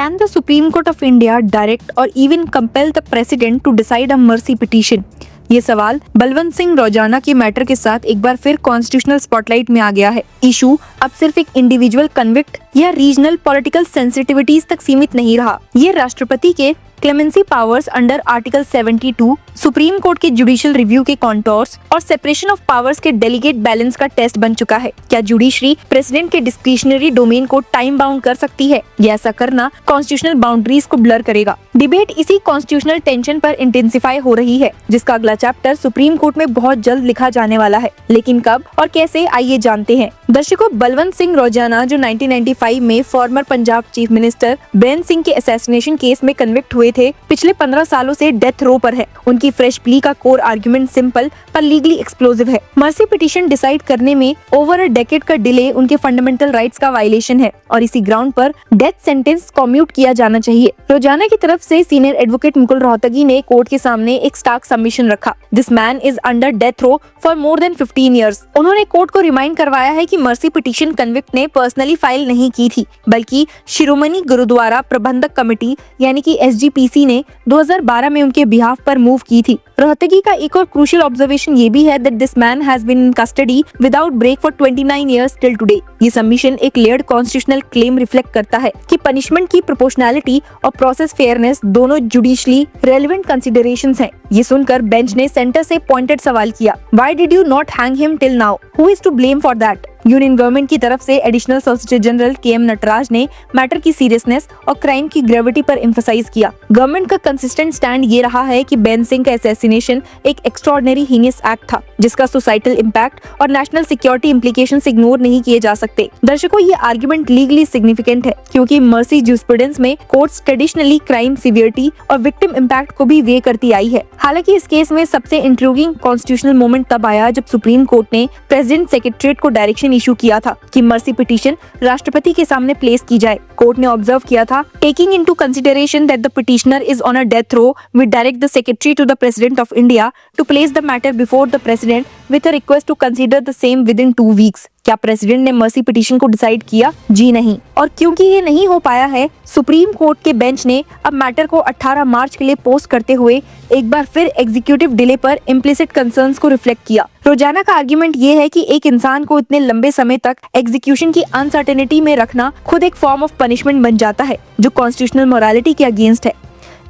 Can the Supreme Court of India direct or even compel the President to decide a mercy petition? ये सवाल बलवंत सिंह रोजाना के matter के साथ एक बार फिर कॉन्स्टिट्यूशनल स्पॉटलाइट में आ गया है। इशू अब सिर्फ एक इंडिविजुअल कन्विक्ट या रीजनल पॉलिटिकल सेंसिटिविटीज तक सीमित नहीं रहा। ये राष्ट्रपति के clemency powers under article 72, supreme court के जुडिशियल रिव्यू के कॉन्टोर्स और सेपरेशन ऑफ पावर्स के डेलीगेट बैलेंस का टेस्ट बन चुका है। क्या जुडिशरी प्रेसिडेंट के डिस्क्रिशनरी डोमेन को टाइम बाउंड कर सकती है? या ऐसा करना कॉन्स्टिट्यूशनल बाउंड्रीज को ब्लर करेगा? डिबेट इसी कॉन्स्टिट्यूशनल टेंशन पर इंटेंसिफाई हो रही है, जिसका अगला चैप्टर सुप्रीम कोर्ट में बहुत जल्द लिखा जाने वाला है। लेकिन कब और कैसे, आइए जानते हैं। दर्शकों, बलवंत सिंह रोजाना जो 1995 में farmer Punjab chief minister Biren Singh के असैसिनेशन केस में कन्विक्ट हुए थे, पिछले 15 सालों से डेथ रो पर है। उनकी फ्रेश प्ली का कोर आर्गुमेंट सिंपल पर लीगली एक्सप्लोसिव है। मर्सी पिटीशन डिसाइड करने में ओवर अ डेकेड का डिले उनके फंडामेंटल राइट्स का वायलेशन है और इसी ग्राउंड पर डेथ सेंटेंस कम्यूट किया जाना चाहिए। रोजाना की तरफ से सीनियर एडवोकेट मुकुल रोहतगी ने कोर्ट के सामने एक स्टार्क सबमिशन रखा। This man is under death row for more than 15 years. उन्होंने कोर्ट को रिमाइंड करवाया है कि मर्सी पिटीशन कन्विक्ट ने पर्सनली फाइल नहीं की थी, बल्कि शिरोमणि गुरुद्वारा प्रबंधक कमेटी यानी कि SGPC ने 2012 में उनके बिहाफ पर मूव की थी। रोहतगी का एक और क्रूशियल ऑब्जर्वेशन ये भी है that this man has been in custody without break for 29 years till today. ये सबमिशन एक लेयर्ड कॉन्स्टिट्यूशनल क्लेम रिफ्लेक्ट करता है कि पनिशमेंट की प्रोपोर्शनैलिटी और प्रोसेस फेयरनेस दोनों जुडिशली रेलेवेंट कंसीडरेशंस हैं। ये सुनकर बेंच ने सेंटर से पॉइंटेड सवाल किया, why did you not hang him till now? Who is to blame for that? Union government की तरफ से additional solicitor general KM Nataraj ने मैटर की सीरियसनेस और क्राइम की ग्रेविटी पर एम्फसाइज किया। गवर्नमेंट का कंसिस्टेंट स्टैंड ये रहा है कि बीरेन सिंह का असैसिनेशन एक एक्स्ट्राऑर्डिनरी हीनियस एक्ट था, जिसका सोसाइटल इम्पैक्ट और नेशनल सिक्योरिटी इम्प्लीकेशंस इग्नोर नहीं किए जा सकते। दर्शकों, ये आर्गुमेंट लीगली सिग्निफिकेंट है क्योंकि मर्सी जूरिस्प्रूडेंस में कोर्ट्स ट्रेडिशनली क्राइम सिवियरिटी और विक्टिम इम्पैक्ट को भी वे करती आई है। हालांकि इस केस में सबसे इंट्रिगिंग कॉन्स्टिट्यूशनल मोमेंट तब आया जब सुप्रीम कोर्ट ने प्रेसिडेंट सेक्रेटरीट को डायरेक्शन इशू किया था कि मर्सी पिटीशन राष्ट्रपति के सामने प्लेस की जाए। कोर्ट ने ऑब्जर्व किया था, taking into consideration that the petitioner is on a death row, we direct the secretary to the president of India to place the matter before the president with a request to consider the same within 2 weeks. क्या president ने mercy petition को decide किया? जी नहीं। और क्योंकि ये नहीं हो पाया है, सुप्रीम कोर्ट के बेंच ने अब मैटर को 18 मार्च के लिए पोस्ट करते हुए एक बार फिर एग्जीक्यूटिव डिले पर इम्प्लिसिट कंसर्न्स को रिफ्लेक्ट किया। रोजाना का आर्गुमेंट ये है कि एक इंसान को इतने लंबे समय तक एग्जीक्यूशन की अनसर्टेनिटी में रखना खुद एक फॉर्म ऑफ पनिशमेंट बन जाता है, जो कॉन्स्टिट्यूशनल मोरालिटी के अगेंस्ट है।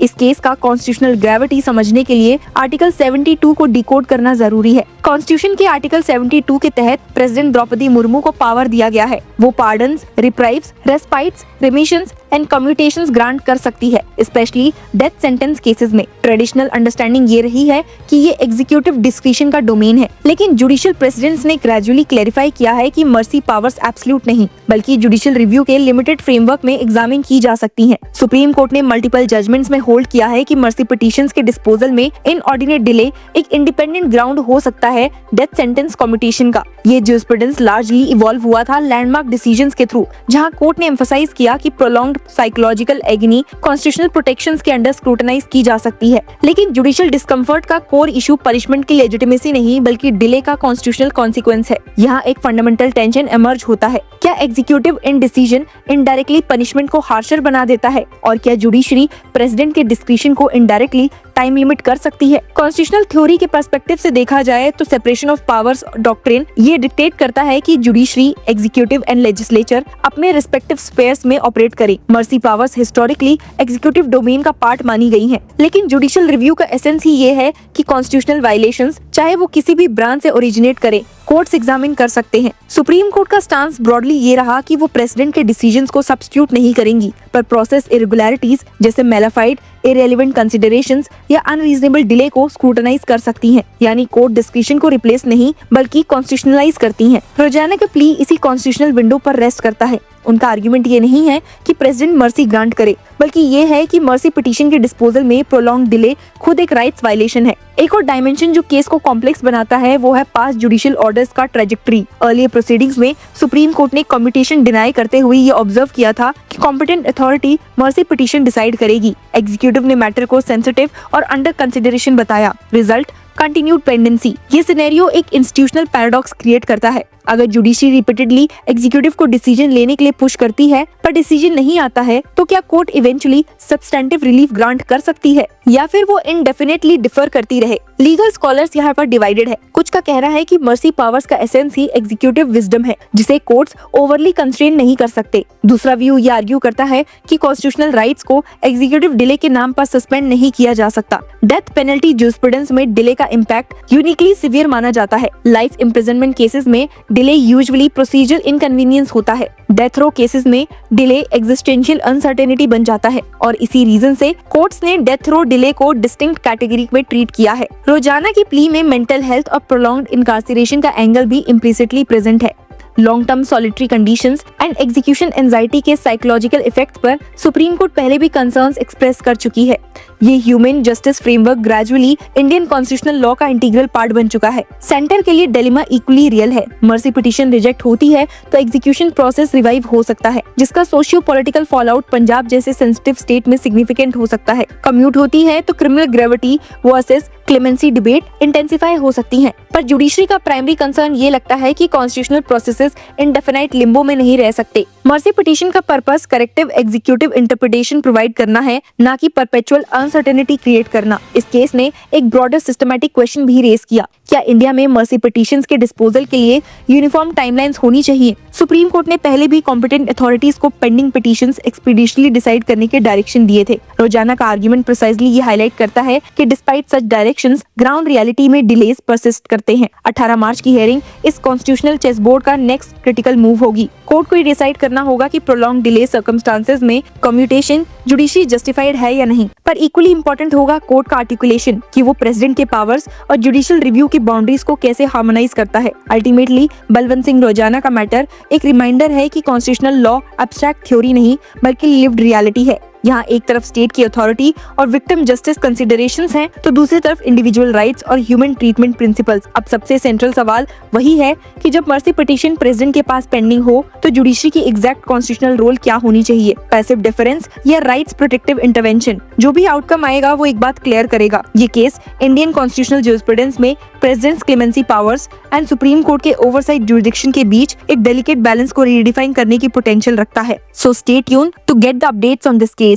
इस केस का कॉन्स्टिट्यूशनल ग्रेविटी समझने के लिए आर्टिकल 72 को डिकोड करना जरूरी है। कॉन्स्टिट्यूशन के आर्टिकल 72 के तहत प्रेसिडेंट द्रौपदी मुर्मू को पावर दिया गया है। वो पार्डन्स, रिप्राइव्स, रेस्पाइट्स, रिमिशंस एंड कम्यूटेशंस ग्रांट कर सकती है, स्पेशली डेथ सेंटेंस केसेस में। ट्रेडिशनल अंडरस्टैंडिंग ये रही है कि ये एग्जीक्यूटिव डिस्क्रिशन का डोमेन है, लेकिन जुडिशियल प्रेसिडेंट्स ने ग्रेजुअली क्लैरिफाई किया है कि मर्सी पावर्स एब्सोल्यूट नहीं, बल्कि जुडिशियल रिव्यू के लिमिटेड फ्रेमवर्क में एग्जामिन की जा सकती हैं। सुप्रीम कोर्ट ने मल्टीपल जजमेंट्स में होल्ड किया है कि मर्सी पिटीशंस के डिस्पोजल में इनऑर्डिनेट डिले एक इंडिपेंडेंट ग्राउंड हो सकता है डेथ सेंटेंस कम्यूटेशन का। ये जूरिस्प्रूडेंस लार्जली इवॉल्व हुआ था लैंडमार्क डिसीजंस के थ्रू, जहां कोर्ट ने एम्फसाइज किया कि prolonged psychological agony constitutional protections के अंडर स्क्रूटनाइज की जा सकती है। लेकिन जुडिशियल डिस्कम्फर्ट का कोर इशू पनिशमेंट की लेजिटिमेसी नहीं, बल्कि डिले का कॉन्स्टिट्यूशनल कॉन्सिक्वेंस है। यहाँ एक फंडामेंटल टेंशन इमर्ज होता है, क्या एग्जीक्यूटिव इंडिसीजन इनडायरेक्टली पनिशमेंट को हार्शर बना देता है, और क्या जुडिशरी प्रेसिडेंट के डिस्क्रिशन को इनडायरेक्टली टाइम लिमिट कर सकती है? कॉन्स्टिट्यूशनल थ्योरी के पर्सपेक्टिव से देखा जाए तो सेपरेशन ऑफ पावर्स डॉक्ट्रिन ये डिक्टेट करता है कि जुडिशरी, एग्जीक्यूटिव एंड लेजिस्लेचर अपने रिस्पेक्टिव स्पेयर्स में ऑपरेट करें। Mercy powers historically executive domain का पार्ट मानी गई हैं, लेकिन जुडिशियल रिव्यू का एसेंस ही ये है कि कॉन्स्टिट्यूशनल वायलेशंस चाहे वो किसी भी ब्रांच से ओरिजिनेट करे, कोर्ट्स एग्जामिन कर सकते हैं। सुप्रीम कोर्ट का स्टांस ब्रॉडली ये रहा कि वो प्रेसिडेंट के डिसीजंस को सब्स्टिट्यूट नहीं करेंगी, पर प्रोसेस इरेगुलरिटीज जैसे मेलाफाइड, इरेलेवेंट कंसीडरेशंस या अनरीजनेबल डिले को स्क्रूटनाइज कर सकती हैं, यानी कोर्ट डिस्क्रिशन को रिप्लेस नहीं बल्कि कॉन्स्टिट्यूशनलाइज करती हैं। रोजाना का प्ली इसी कॉन्स्टिट्यूशनल विंडो पर रेस्ट करता है। उनका आर्गुमेंट ये नहीं है कि प्रेसिडेंट मर्सी ग्रांट करे, बल्कि ये है कि मर्सी पिटीशन के डिस्पोजल में प्रोलॉन्ग डिले खुद एक राइट्स वायलेशन है। एक और डायमेंशन जो केस को कॉम्प्लेक्स बनाता है वो है पास्ट जुडिशियल ऑर्डर्स का ट्रेजेक्टरी। अर्लियर प्रोसीडिंग्स में सुप्रीम कोर्ट ने कम्यूटेशन डिनाई करते हुए ये ऑब्जर्व किया था कि competent authority mercy petition decide करेगी। एग्जीक्यूटिव ने मैटर को सेंसिटिव और अंडर कंसिडरेशन बताया। Result continued pendency. ये सिनेरियो एक इंस्टीट्यूशनल पैराडॉक्स क्रिएट करता है। अगर जुडिशरी रिपीटेडली एग्जीक्यूटिव को डिसीजन लेने के लिए पुश करती है पर डिसीजन नहीं आता है तो क्या court eventually substantive relief grant कर सकती है या फिर वो इनडेफिनेटली डिफर करती रहे। लीगल स्कॉलर्स यहाँ पर डिवाइडेड है। कुछ का कहना है कि मर्सी पावर्स का एसेंस ही एग्जीक्यूटिव विजडम है जिसे कोर्ट्स ओवरली कंस्ट्रेन नहीं कर सकते। दूसरा व्यू ये आर्ग्यू करता है कि कॉन्स्टिट्यूशनल राइट्स को एग्जीक्यूटिव डिले के नाम पर सस्पेंड नहीं किया जा सकता। डेथ पेनल्टी जूरिस्प्रूडेंस में डिले का इम्पैक्ट यूनिकली सिवियर माना जाता है। लाइफ इम्प्रिजनमेंट केसेस में डिले यूजुअली प्रोसीजरल इनकन्वीनियंस होता है। डेथ रो केसेस में डिले एग्जिस्टेंशियल अनसर्टेनिटी बन जाता है और इसी रीजन से कोर्ट्स ने डेथ रो डिले को डिस्टिंक्ट कैटेगरी में ट्रीट किया है। रोजाना की प्ली में मेंटल हेल्थ और प्रोलॉन्ग्ड इनकार्सिरेशन का एंगल भी इम्प्लिसिटली प्रेजेंट है। Long term solitary conditions and execution anxiety के साइकोलॉजिकल इफेक्ट पर सुप्रीम कोर्ट पहले भी कंसर्न्स एक्सप्रेस कर चुकी है। ये human justice framework gradually Indian constitutional law का इंटीग्रल पार्ट बन चुका है। सेंटर के लिए डिलेमा इक्वली रियल है। मर्सी पिटीशन रिजेक्ट होती है तो एग्जीक्यूशन प्रोसेस रिवाइव हो सकता है जिसका सोशियो पॉलिटिकल फॉलआउट पंजाब जैसे सेंसिटिव स्टेट में सिग्निफिकेंट हो सकता है। कम्यूट होती है तो criminal gravity versus clemency debate intensify हो सकती हैं। पर जुडिशरी का प्राइमरी कंसर्न ये लगता है कि कॉन्स्टिट्यूशनल प्रोसेसेस इंडेफिनाइट लिम्बो में नहीं रह सकते। मर्सी पिटीशन का purpose corrective executive interpretation provide करना है, ना कि परपेचुअल अनसर्टेनिटी क्रिएट करना। इस केस ने एक ब्रॉडर सिस्टमैटिक क्वेश्चन भी रेज किया, क्या इंडिया में मर्सी पिटीशंस के डिस्पोजल के लिए यूनिफॉर्म टाइमलाइंस होनी चाहिए? सुप्रीम कोर्ट ने पहले भी कॉम्पिटेंट अथॉरिटीज को पेंडिंग पिटीशंस एक्सपीडिशनली डिसाइड करने के डायरेक्शन दिए थे। रोजाना का आर्गुमेंट प्रिसाइजली ये हाईलाइट करता है कि डिस्पाइट सच डायरेक्शंस ग्राउंड रियलिटी में डिलेज परसिस्ट करते हैं। 18 मार्च की हियरिंग इस कॉन्स्टिट्यूशनल चेस बोर्ड का नेक्स्ट क्रिटिकल मूव होगी। कोर्ट को डिसाइड करना होगा कि प्रोलॉन्ग डिले सर्कमस्टांसेस में कम्यूटेशन जुडिशरी जस्टिफाइड है या नहीं। पर इक्वली इंपॉर्टेंट होगा कोर्ट का आर्टिकुलेशन कि वो प्रेसिडेंट के पावर्स और जुडिशियल रिव्यू की बाउंड्रीज को कैसे हार्मोनाइज करता है। अल्टीमेटली बलवंत सिंह रोजाना का मैटर एक रिमाइंडर है कि कॉन्स्टिट्यूशनल लॉ एब्स्ट्रैक्ट थ्योरी नहीं बल्कि लिव्ड रियलिटी है। यहाँ एक तरफ स्टेट की अथॉरिटी और विक्टिम जस्टिस कंसिडरेशंस हैं, तो दूसरी तरफ इंडिविजुअल राइट्स और ह्यूमन ट्रीटमेंट प्रिंसिपल्स। अब सबसे सेंट्रल सवाल वही है कि जब मर्सी पिटीशन प्रेसिडेंट के पास पेंडिंग हो तो जुडिशरी की एग्जैक्ट कॉन्स्टिट्यूशनल रोल क्या होनी चाहिए, पैसिव डिफरेंस या राइट्स प्रोटेक्टिव इंटरवेंशन। जो भी आउटकम आएगा वो एक बात क्लियर करेगा, ये केस इंडियन कॉन्स्टिट्यूशनल ज्यूरिस्प्रूडेंस में president's clemency powers and supreme court के ओवरसाइट जुरिडिक्शन के बीच एक डेलिकेट बैलेंस को रीडिफाइन करने की पोटेंशियल रखता है। So stay tuned to get the updates on this case.